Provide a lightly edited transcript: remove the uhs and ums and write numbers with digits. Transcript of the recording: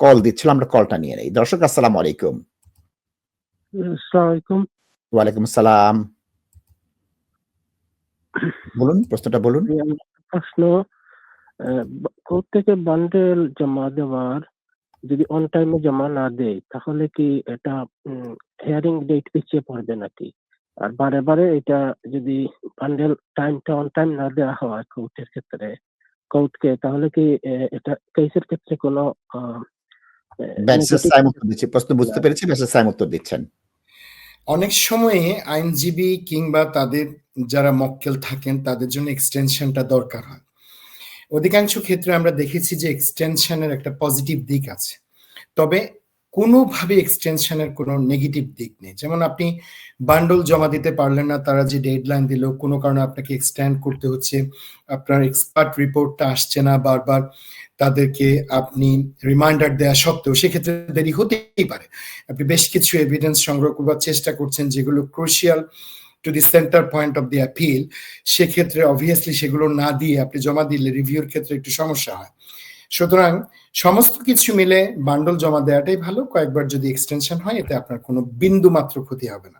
Call দিচ্ছিল, আমরা কলটা নিয়ে নেই। দর্শক আসসালামু আলাইকুম। আসসালামু আলাইকুম। ওয়ালাইকুম আসসালাম। বলুন, প্রশ্নটা বলুন। আমার প্রশ্ন, কোর্ট থেকে বান্ডেল জমা দেওয়ার যদি অন টাইমে জমা না দেয় তাহলে কি এটা হিয়ারিং ডেট পিছিয়ে পড়বে নাকি? আর বারে বারে এটা যদি বান্ডেল টাইমটা অন টাইম না দেওয়া হয় কোর্টের ক্ষেত্রে কোর্টকে, তাহলে কি এটা কেসের ক্ষেত্রে কোনো ব্যারিস্টার নেগেটিভ? সায়েম উত্তর দিচ্ছি। প্রশ্ন বুঝতে পেরেছি, ব্যারিস্টার সায়েম উত্তর দিচ্ছেন। অনেক সময়ে আইনজীবী কিংবা তাদের যারা মক্কেল থাকেন তাদের জন্য এক্সটেনশনটা দরকার হয়। অধিকাংশ ক্ষেত্রে আমরা দেখেছি যে এক্সটেনশনের একটা পজিটিভ দিক আছে, তবে কোনোভাবে এক্সটেনশনের কোনো নেগেটিভ দিক নেই। যেমন আপনি বান্ডল জমা দিতে পারলেন না, তারা যে ডেডলাইন দিল কোনো কারণে আপনাকে এক্সটেন্ড করতে হচ্ছে, আপনার এক্সপার্ট রিপোর্টটা আসছে না বারবার, তাদেরকে আপনি রিমাইন্ডার দেওয়া সত্ত্বেও সেক্ষেত্রে দেরি হতেই পারে। আপনি বেশ কিছু এভিডেন্স সংগ্রহ করবার চেষ্টা করছেন যেগুলো crucial to the centre point of the appeal, সেক্ষেত্রে অবভিয়াসলি সেগুলো না দিয়ে আপনি জমা দিলে রিভিউর ক্ষেত্রে একটু সমস্যা হয়। সুতরাং সমস্ত কিছু মিলে বান্ডল জমা দেওয়াটাই ভালো। কয়েকবার যদি এক্সটেনশন হয় এতে আপনার কোনো বিন্দু মাত্র ক্ষতি হবে না।